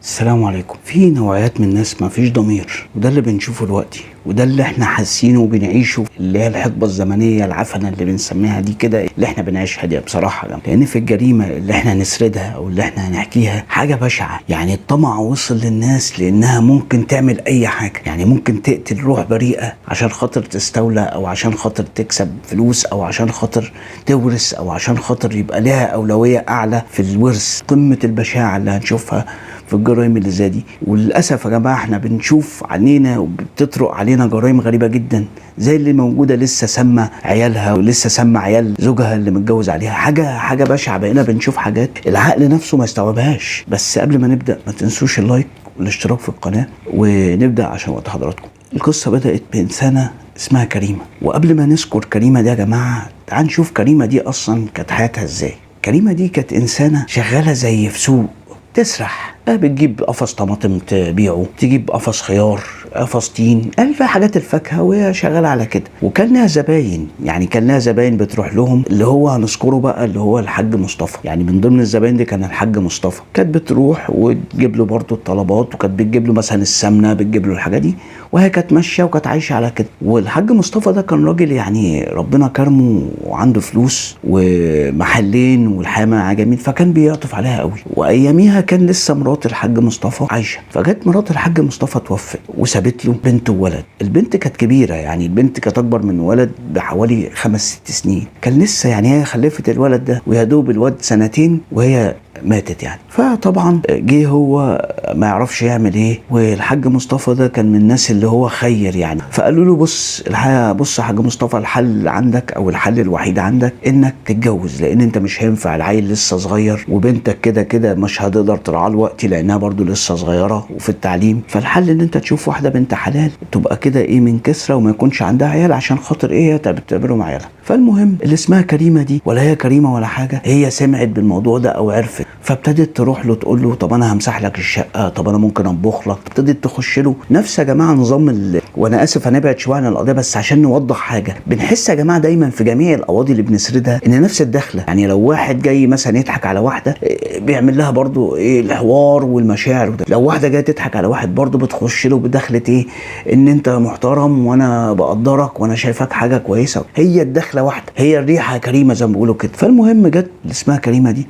السلام عليكم. في نوعيات من الناس ما فيش ضمير، وده اللي بنشوفه دلوقتي، وده اللي احنا حاسينه وبنعيشه، اللي هي الحقبه الزمنيه العفنه اللي بنسميها دي كده، اللي احنا بنعيشها دي بصراحه يعني. لان في الجريمه اللي احنا هنسردها او اللي احنا هنحكيها حاجه بشعه. يعني الطمع وصل للناس لانها ممكن تعمل اي حاجه، يعني ممكن تقتل روح بريئه عشان خاطر تستولى، او عشان خاطر تكسب فلوس، او عشان خاطر تورث، او عشان خاطر يبقى لها اولويه اعلى في الورث. قمه البشاعه اللي هنشوفها في الجرائم اللي زي دي. وللاسف يا جماعه احنا بنشوف علينا وبتطرق علينا جرائم غريبه جدا، زي اللي موجوده لسه سامه عيالها ولسه سامه عيال زوجها اللي متجوز عليها. حاجه بشعه. بقينا بنشوف حاجات العقل نفسه ما يستوعبهاش. بس قبل ما نبدا ما تنسوش اللايك والاشتراك في القناه، ونبدا عشان وقت حضراتكم. القصه بدات بانسانه اسمها كريمه. وقبل ما نذكر كريمه دي يا جماعه، تعال نشوف كريمه دي اصلا كانت حياتها ازاي. كريمه دي كانت انسانه شغاله زي في سوق، تسرح، بتجيب قفص طماطم تبيعه، تجيب قفص خيار، قفص تين، فيها حاجات الفاكهه، وهي شغاله على كده. وكان لها زباين، يعني كان لها زباين بتروح لهم، اللي هو هنذكره بقى اللي هو الحاج مصطفى. يعني من ضمن الزباين دي كان الحاج مصطفى. كانت بتروح وتجيب له برضه الطلبات، وكانت بتجيب له مثلا السمنه، بتجيب له الحاجات دي، وهي كانت ماشيه وكانت عايشه على كده. والحاج مصطفى ده كان راجل يعني ربنا كرمه وعنده فلوس ومحلين والحياه معاه جميل، فكان بيعطف عليها قوي. واياميها كان لسه مرات الحاج مصطفى عايشه. فجت مرات الحاج مصطفى توفت وسابت له بنت وولد. البنت كانت كبيره، يعني البنت كانت اكبر من الولد بحوالي 5-6 سنين. كان لسه يعني هي خلفت الولد ده ويا دوب الولد 2 وهي ماتت يعني. فطبعا جه هو ما يعرفش يعمل ايه، والحاج مصطفى ده كان من الناس اللي هو خير يعني. فقالوا له بص الحقيقه، بص يا حاج مصطفى، الحل عندك او الحل الوحيد عندك انك تتجوز، لان انت مش هينفع، العيل لسه صغير، وبنتك كده كده مش هتقدر ترعاه دلوقتي لانها برضو لسه صغيره وفي التعليم. فالحل ان انت تشوف واحده بنت حلال تبقى كده ايه من كسره، وما يكونش عندها عيال، عشان خاطر ايه تعتبرهم عيالها. فالمهم اللي اسمها كريمه دي، ولا هي كريمه ولا حاجه، هي سمعت بالموضوع ده او عرفت، فابتدت تروح له تقول له طب انا همسح لك الشقه، طب انا ممكن اطبخ لك. ابتدت تخش له نفس يا جماعه نظام وانا اسف هنبعد شويه عن القضيه بس عشان نوضح حاجه. بنحس يا جماعه دايما في جميع القواضي اللي بنسردها ان نفس الدخله، يعني لو واحد جاي مثلا يضحك على واحده بيعمل لها برضو ايه الحوار والمشاعر وده. لو واحده جايه تضحك على واحد برضو بتخش له بدخله ايه، ان انت محترم وانا بقدرك وانا شايفك حاجه كويسه. هي الدخله واحده، هي الريحه كريمه زي ما بيقولوا كده. فالمهم جت اللي اسمها كريمه دي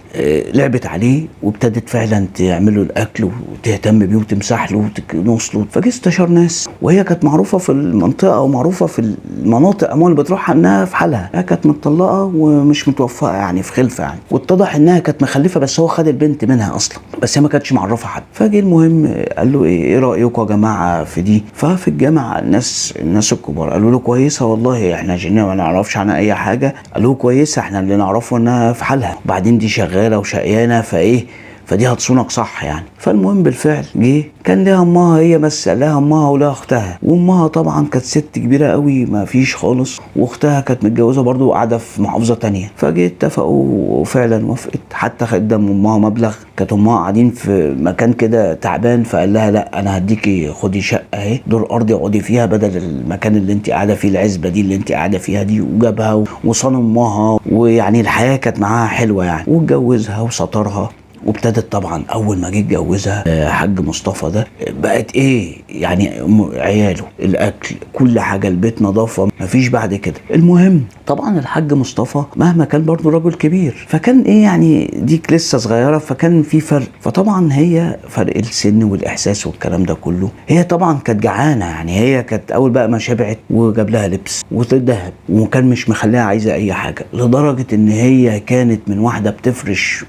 لعبت عليه، وابتدت فعلا تعمل له الاكل وتهتم بيه وتمسح له وتنص له. فجه استشار ناس، وهي كانت معروفه في المنطقه ومعروفه في المناطق عموما اللي بتروحها انها في حالها. هي كانت متطلقه ومش متوفقه يعني في خلفه يعني، واتضح انها كانت مخلفه بس هو خد البنت منها اصلا، بس هي ما كانتش معرفه حد. فجه المهم قال له ايه رايكم يا جماعه في دي؟ ففي الجامعه الناس الكبار قالوا له كويسه والله، احنا جينا ما نعرفش عنها اي حاجه. قالوا كويسه، احنا اللي نعرفه انها في حالها، وبعدين دي شغاله وشقيانه فايه، فدي هتصونك صح يعني. فالمهم بالفعل جه، كان لها امها هي بس، لها امها ولها اختها. وامها طبعا كانت ست كبيره قوي ما فيش خالص، واختها كانت متجوزه برضو وقاعده في محافظه تانية. فجه اتفقوا وفعلا وافقت، حتى قدم امها مبلغ. كانت امها قاعدين في مكان كده تعبان، فقال لها لا انا هديكي، خدي شقه اهي دور ارضي اقعدي فيها بدل المكان اللي انت قاعده فيه، العزبه دي اللي انت قاعده فيها دي. وجابها وصان امها، ويعني الحياه كانت معاها حلوه يعني، واتجوزها وسطرها. وابتدت طبعا اول ما جه اتجوزها حاج مصطفى ده بقت ايه يعني عياله، الاكل، كل حاجه، البيت نظافه، مفيش بعد كده. المهم طبعا الحاج مصطفى مهما كان برضه راجل كبير، فكان ايه يعني ديك لسه صغيره، فكان في فرق. فطبعا هي فرق السن والاحساس والكلام ده كله، هي طبعا كانت جعانه يعني. هي كانت اول بقى ما شبعت وجاب لها لبس وذهب، وكان مش مخليها عايزه اي حاجه، لدرجه ان هي كانت من واحده بتفرش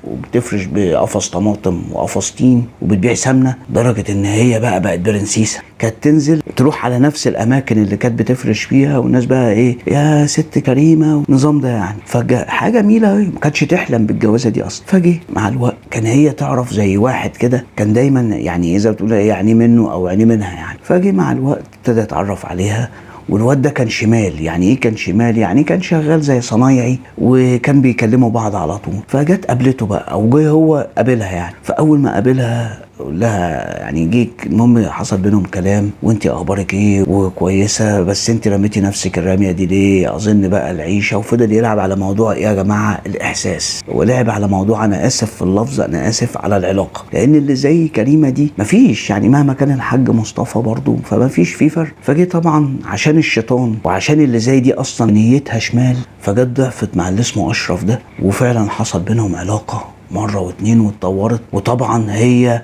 قفص طماطم وقفص تين وبتبيع سمنه، درجه ان هي بقت برنسيسه. كانت تنزل تروح على نفس الاماكن اللي كانت بتفرش فيها، والناس بقى ايه يا ست كريمه والنظام ده يعني. فحاجه جميله ما كانتش تحلم بالجوازه دي اصلا. فجه مع الوقت كان هي تعرف زي واحد كده كان دايما يعني اذا بتقول ايه يعني منه او عيني منها يعني. فجه مع الوقت ابتدى يتعرف عليها، والواد ده كان شمال. يعني ايه كان شمال؟ يعني كان شغال زي صنايعي، وكان بيكلموا بعض على طول. فجت قابلته بقى، او جه هو قابلها يعني. فاول ما قابلها اقول لها يعني جيك المهم حصل بينهم كلام وانت اخبارك ايه وكويسه، بس انت رميتي نفسك الرميه دي ليه؟ اظن بقى العيشه. وفضل يلعب على موضوع ايه يا جماعه؟ الاحساس. ولعب على موضوع، انا اسف في اللفظ، انا اسف، على العلاقه. لان اللي زي كريمه دي مفيش، يعني مهما كان الحاج مصطفى برضه فمفيش في فرق. فجه طبعا عشان الشيطان وعشان اللي زي دي اصلا نيتها شمال، فجت ضعفت مع اللي اسمه اشرف ده، وفعلا حصل بينهم علاقه مرة واتنين واتطورت. وطبعا هي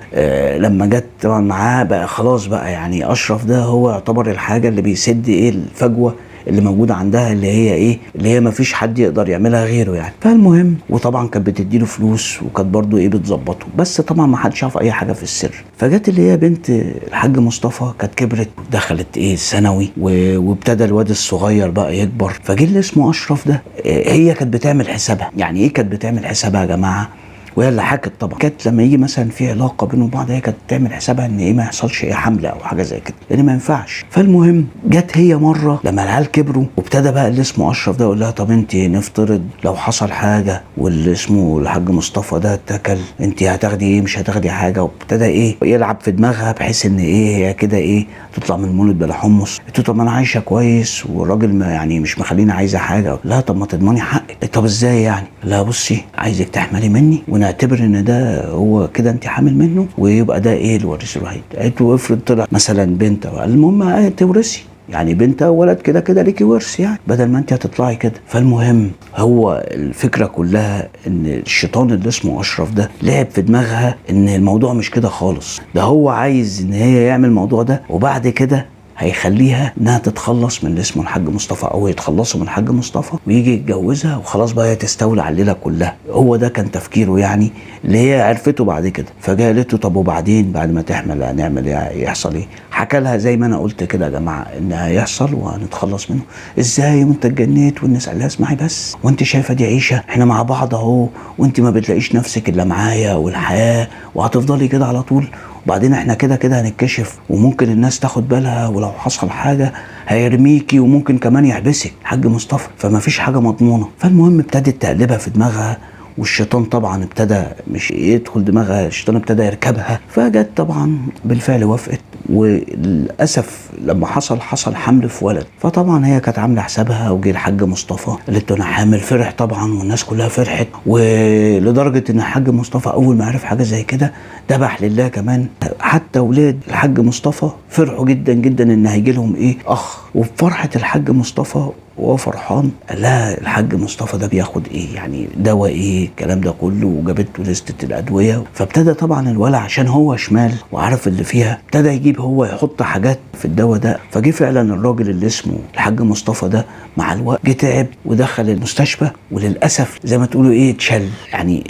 لما جت طبعا معاه بقى خلاص بقى، يعني اشرف ده هو يعتبر الحاجة اللي بيسد ايه الفجوة اللي موجودة عندها، اللي هي ايه، اللي هي مفيش حد يقدر يعملها غيره يعني. فالمهم وطبعا كانت بتديله فلوس وكانت برضو ايه بتظبطه، بس طبعا ما حدش عارف اي حاجة في السر. فجت اللي هي بنت الحاج مصطفى كانت كبرت ودخلت ايه الثانوي، وابتدى الواد الصغير بقى يكبر. فجه اللي اسمه اشرف ده هي كانت بتعمل حسابها. يعني ايه كانت بتعمل حسابها يا جماعة؟ وهي اللي حكت طبعا. كانت لما يجي مثلا في علاقه بينهم بعض هي كانت تعمل حسابها ان ايه ما يحصلش ايه حمله او حاجه زي كده، لان ما ينفعش. فالمهم جت هي مره لما العيال كبروا وابتدى بقى اللي اسمه اشرف ده يقول لها طب انت نفترض لو حصل حاجه واللي اسمه الحاج مصطفى ده اتكل، انت هتاخدي ايه؟ مش هتاخدي حاجه. وابتدى ايه يلعب في دماغها بحيث ان ايه هي كده ايه تطلع من مولد بلا حمص. قلت له طب ما انا عايشه كويس والراجل ما يعني مش مخليني عايزه حاجه. لا طب ما تضمني حقك. طب ازاي يعني؟ لا بصي عايزك تحملي مني ونعتبر ان ده هو كده انت حامل منه، ويبقى ده ايه الورث الوحيد. قالت له افرض طلع مثلا بنت، المهم تورثي يعني بنت او ولد كده كده ليكي ورث يعني بدل ما انت هتطلعي كده. فالمهم هو الفكره كلها ان الشيطان اللي اسمه اشرف ده لعب في دماغها ان الموضوع مش كده خالص، ده هو عايز ان هي يعمل الموضوع ده وبعد كده هيخليها انها تتخلص من اللي اسمه الحاج مصطفى، او يتخلصوا من الحاج مصطفى ويجي يتجوزها وخلاص بقى هي تستولى على الليله كلها. هو ده كان تفكيره يعني اللي هي عرفته بعد كده. فجاء قالت له طب وبعدين بعد ما تحمل هنعمل ايه؟ يحصل ايه؟ حكى لها زي ما انا قلت كده يا جماعه ان هيحصل وهنتخلص منه. ازاي وانت اتجنيت؟ والناس قال لها اسمعي بس، وانت شايفه دي عيشه؟ احنا مع بعض اهو، وانت ما بتلاقيش نفسك الا معايا والحياه وهتفضلي كده على طول. وبعدين احنا كده كده هنتكشف وممكن الناس تاخد بالها، ولو حصل حاجه هيرميكي وممكن كمان يحبسك حاج مصطفى، فما فيش حاجه مضمونه. فالمهم ابتدت تقلبها في دماغها، والشيطان طبعا ابتدى مش يدخل دماغها، الشيطان ابتدى يركبها. فجت طبعا بالفعل وافقت، وللاسف لما حصل حمل في ولد. فطبعا هي كانت عامله حسابها، وجه الحاج مصطفى قالت له انا حامل. فرح طبعا والناس كلها فرحت، ولدرجه ان الحاج مصطفى اول ما عرف حاجه زي كده ذبح لله كمان. حتى ولاد الحاج مصطفى فرحوا جدا جدا ان هيجي لهم ايه اخ. وبفرحه الحاج مصطفى وهو فرحان قال لها الحاج مصطفى ده بياخد ايه يعني دواء ايه الكلام ده كله، وجابت له لستة الادويه. فابتدى طبعا الولع عشان هو شمال وعارف اللي فيها، ابتدى يجيب هو يحط حاجات في الدواء ده. فجه فعلا الراجل اللي اسمه الحاج مصطفى ده مع الوقت جه تعب ودخل المستشفى، وللاسف زي ما تقولوا ايه اتشل يعني،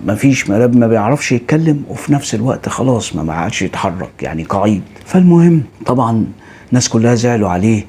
مفيش ما بيعرفش يتكلم، وفي نفس الوقت خلاص ما عادش يتحرك يعني قعيد. فالمهم طبعا الناس كلها زعلوا عليه،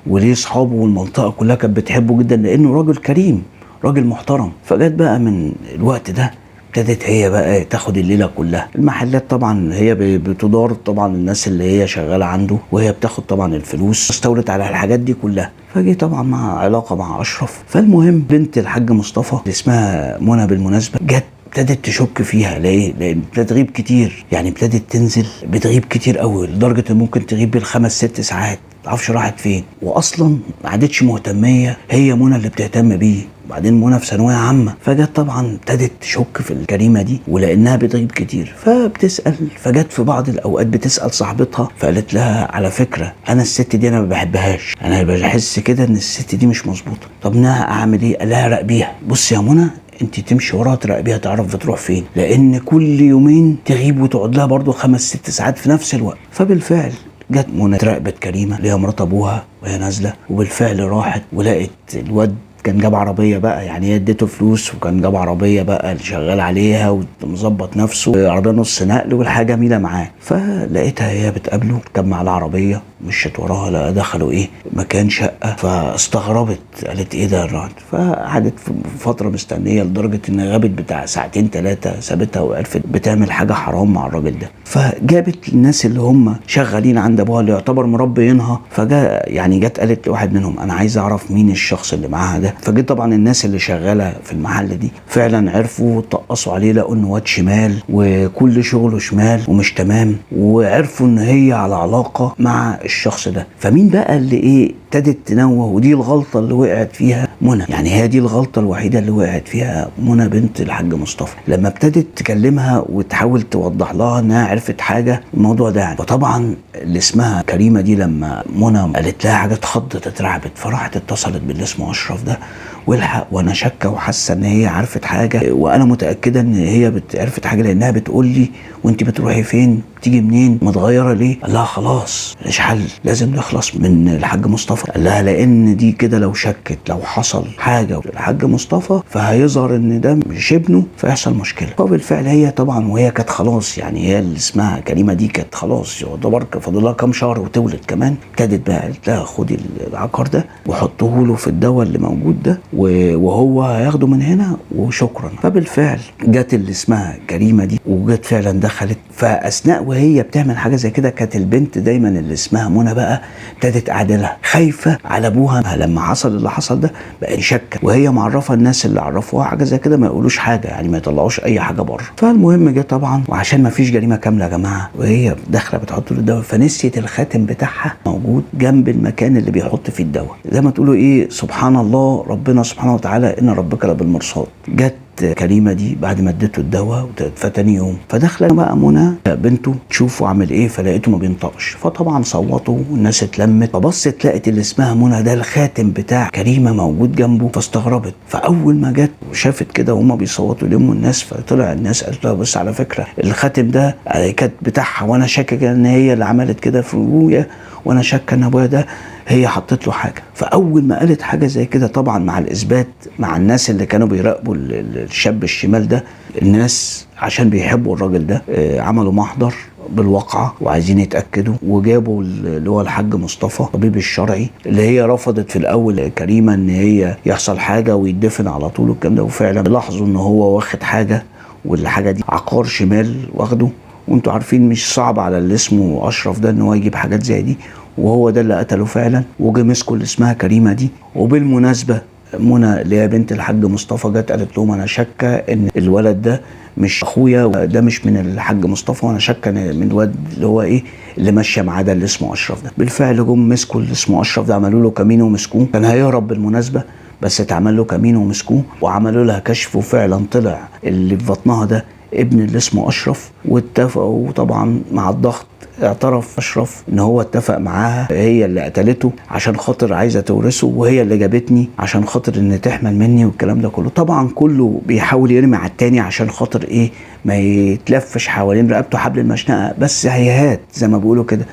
وليه اصحابه والمنطقه كلها كانت بتحبه جدا لانه راجل كريم راجل محترم. فجت بقى من الوقت ده ابتدت هي بقى تاخد الليله كلها. المحلات طبعا هي بتدار طبعا الناس اللي هي شغاله عنده، وهي بتاخد طبعا الفلوس، استولت على الحاجات دي كلها. فجي طبعا مع علاقه مع اشرف. فالمهم بنت الحاج مصطفى اللي اسمها منى بالمناسبه جت ابتدت تشك فيها. ليه؟ لان بتغيب كتير، يعني ابتدت تنزل بتغيب كتير قوي لدرجه ان ممكن تغيب بال5-6 ساعات معرفش راحت فين، واصلا ما عادتش مهتميه هي منى اللي بتهتم بيه. وبعدين منى في ثانويه عامه، فجت طبعا ابتدت تشك في الكريمه دي ولانها بتغيب كتير فبتسال. فجت في بعض الاوقات بتسال صاحبتها فقالت لها على فكره انا الست دي انا ما بحبهاش، انا بحس كده ان الست دي مش مظبوطه. طب انا اعمل ايه؟ قال لها راقبيها. بص يا منى انت تمشي وراها تراقبيها تعرف بتروح فين، لان كل يومين تغيب وتقعد لها برضو 5-6 ساعات في نفس الوقت. فبالفعل جت منى راقبت كريمه اللي هي مرات ابوها وهي نازله، وبالفعل راحت ولقت الواد كان جاب عربيه بقى، يعني هي اديته فلوس وكان جاب عربيه بقى اللي شغال عليها ومظبط نفسه، عربيه نص نقل والحاجه جميله معاه. فلقيتها هي بتقابله كان مع العربيه مشيت وراها، لا دخلوا ايه مكان شقه، فاستغربت قالت ايه ده الراجل، فقعدت في فتره مستنيه لدرجه ان غابت بتاع ساعتين ثلاثه، سابتها وعرفت بتعمل حاجه حرام مع الراجل ده. فجابت الناس اللي هم شغالين عند ابوها اللي يعتبر مربينها، فجاء يعني جت قالت لواحد منهم انا عايز اعرف مين الشخص اللي معاها ده. فجيت طبعا الناس اللي شغاله في المحل دي فعلا عرفوا، طقصوا عليه لقوا انه واد شمال وكل شغله شمال ومش تمام، وعرفوا ان هي على علاقه مع الشخص ده. فمين بقى اللي ايه ابتدت تنوه، ودي الغلطه اللي وقعت فيها منى، يعني هي دي الغلطه الوحيده اللي وقعت فيها منى بنت الحاج مصطفى، لما ابتدت تكلمها وتحاول توضح لها انها عرفت حاجه الموضوع ده يعني. فطبعا اللي اسمها كريمه دي لما منى قالت لها حاجه اتخضت اترعبت، فراحت اتصلت باللي اسمه اشرف ده والحق، وانا شاكه وحاسه ان هي عرفت حاجه، وانا متاكده ان هي عرفت حاجه لانها بتقول لي وانت بتروحي فين بتيجي منين متغيره ليه. قال لها خلاص مش حل، لازم نخلص من الحاج مصطفى. قال لها لان دي كده لو شكت لو حصل حاجه الحاج مصطفى فهيظهر ان ده مش ابنه فيحصل مشكله. وبالفعل هي طبعا وهي كانت خلاص يعني، هي اللي اسمها كريمه دي كانت خلاص يعتبر فاضل لها كام شهر وتولد كمان، ابتدت بقى قالت لها خدي العقار ده وحطوه له في الدواء اللي موجود ده وهو هياخده من هنا وشكرا. فبالفعل جت اللي اسمها كريمه دي وجت فعلا دخلت. فاثناء وهي بتعمل حاجه زي كده كانت البنت دايما اللي اسمها منى بقى ابتدت قاعده لها خايفه على ابوها، لما حصل اللي حصل ده بقى شكه، وهي معرفه الناس اللي عرفوها حاجه زي كده ما يقولوش حاجه يعني، ما يطلعوش اي حاجه بره. فالمهم جه طبعا وعشان ما فيش جريمه كامله يا جماعه، وهي داخله بتحط له الدواء فنسيت الخاتم بتاعها موجود جنب المكان اللي بيحط فيه الدواء، زي ما تقولوا ايه سبحان الله ربنا سبحانه وتعالى ان ربك لبالمرصاد. جت كريمه دي بعد ما اديته الدواء فتاني يوم فداخله بقى منى بنته تشوفه عامل ايه، فلقيته ما بينطقش، فطبعا صوتوا والناس اتلمت، فبصت لقت اللي اسمها منى ده الخاتم بتاع كريمه موجود جنبه، فاستغربت. فاول ما جت وشافت كده وهم بيصوتوا يلموا الناس، فطلع الناس قالت لها بص على فكره الخاتم ده كانت بتاعها، وانا شاكه ان هي اللي عملت كده في ابويا، وانا شاكه ان ابويا ده هي حطت له حاجه. فاول ما قالت حاجه زي كده طبعا مع الاثبات مع الناس اللي كانوا بيراقبوا الشاب الشمال ده، الناس عشان بيحبوا الراجل ده عملوا محضر بالواقعه وعايزين يتاكدوا، وجابوا اللي هو الحاج مصطفى الطبيب الشرعي اللي هي رفضت في الاول كريمه ان هي يحصل حاجه ويدفن على طول والكلام ده، وفعلا لاحظوا ان هو واخد حاجه والحاجه دي عقار شمال واخده، وانتوا عارفين مش صعب على اللي اسمه اشرف ده ان هو يجيب حاجات زي دي، وهو ده اللي قتله فعلا. وجه مسكوا اللي اسمها كريمه دي. وبالمناسبه منى اللي هي بنت الحاج مصطفى جت قالت لهم انا شاكه ان الولد ده مش اخويا، ده مش من الحاج مصطفى، وانا شاكه من الواد اللي هو ايه اللي ماشيه معاه ده اللي اسمه اشرف ده. بالفعل جم مسكوا اللي اسمه اشرف ده، عملوا له كمين ومسكوه، كان هيهرب بالمناسبه بس اتعمل له كمين ومسكوه وعملوا لها كشف، وفعلا طلع اللي في بطنها ده ابن اللي اسمه اشرف. واتفقوا طبعا مع الضغط اعترف اشرف ان هو اتفق معاها هي اللي قتلته عشان خاطر عايزه تورثه، وهي اللي جابتني عشان خاطر ان تحمل مني والكلام ده كله. طبعا كله بيحاول يرمي على التاني عشان خاطر ايه ما يتلفش حوالين رقبته حبل المشنقه، بس هيهات زي ما بيقولوا كده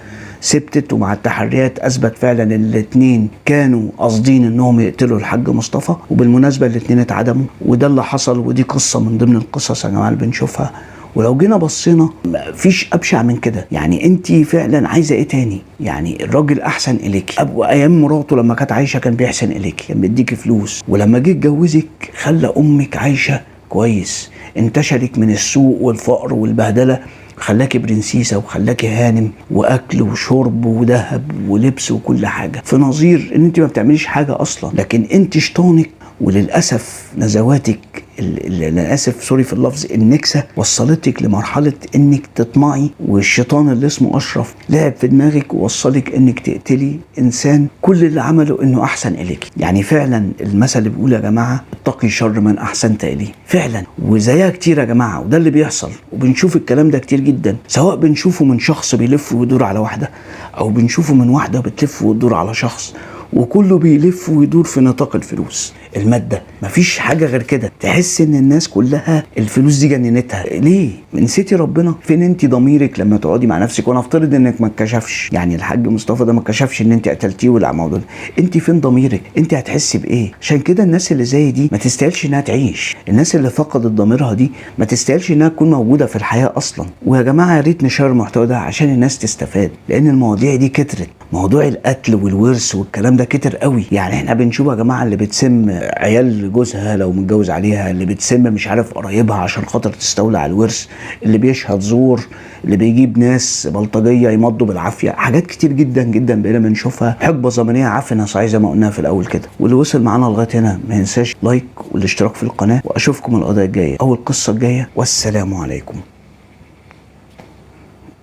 ثبتت، ومع التحريات اثبت فعلا ان الاثنين كانوا قاصدين انهم يقتلوا الحاج مصطفى، وبالمناسبه الاثنين اتعدموا، وده اللي حصل. ودي قصه من ضمن القصص يا جماعه اللي بنشوفها، ولو جينا بصينا مفيش ابشع من كده. يعني انت فعلا عايزه ايه تاني؟ يعني الراجل احسن اليك، ابو ايام مراته لما كانت عايشه كان بيحسن اليك، كان بيديكي فلوس، ولما جه اتجوزك خلى امك عايشه كويس، انتشلك من السوق والفقر والبهدله، خلاكي برنسيسة وخلاكي هانم واكل وشرب وذهب ولبس وكل حاجة، في نظير ان انت ما بتعمليش حاجة اصلا، لكن انت شيطانك وللأسف نزواتك انا اسف سوري في اللفظ النكسه وصلتك لمرحله انك تطمعي، والشيطان اللي اسمه اشرف لعب في دماغك ووصلك انك تقتلي انسان كل اللي عمله انه احسن اليك. يعني فعلا المثل اللي بيقول يا جماعه اتقي شر من احسنت اليه، فعلا وزيها كتير يا جماعه، وده اللي بيحصل وبنشوف الكلام ده كتير جدا، سواء بنشوفه من شخص بيلف ويدور على واحده او بنشوفه من واحده بتلف وتدور على شخص، وكله بيلف ويدور في نطاق الفلوس، المادة، مفيش حاجة غير كده. تحس ان الناس كلها الفلوس دي جننتها. ليه؟ نسيتي ربنا؟ فين انت ضميرك لما تقعدي مع نفسك؟ وانا افترض انك ما اتكشفش، يعني الحاج مصطفى ده ما اتكشفش ان انت قتلتيه ولا الموضوع ده، انت فين ضميرك؟ انت هتحسي بايه؟ عشان كده الناس اللي زي دي ما تستاهلش انها تعيش، الناس اللي فقدت ضميرها دي ما تستاهلش انها تكون موجودة في الحياة اصلا. ويا جماعة يا ريت نشر المحتوى ده عشان الناس تستفاد، لان المواضيع دي كترت، موضوع القتل والورث والكلام ده كتر قوي. يعني احنا بنشوف يا جماعه اللي بتسم عيال جوزها لو متجوز عليها، اللي بتسم مش عارف قرايبها عشان خاطر تستولى على الورث، اللي بيشهد زور، اللي بيجيب ناس بلطجيه يمضوا بالعافيه، حاجات كتير جدا جدا بقينا بنشوفها. حقبه زمنيه عفنه صحيح زي ما قلنا في الاول كده. واللي وصل معانا لغايه هنا ما ينساش لايك والاشتراك في القناه، واشوفكم القضيه الجايه او القصه الجايه، والسلام عليكم.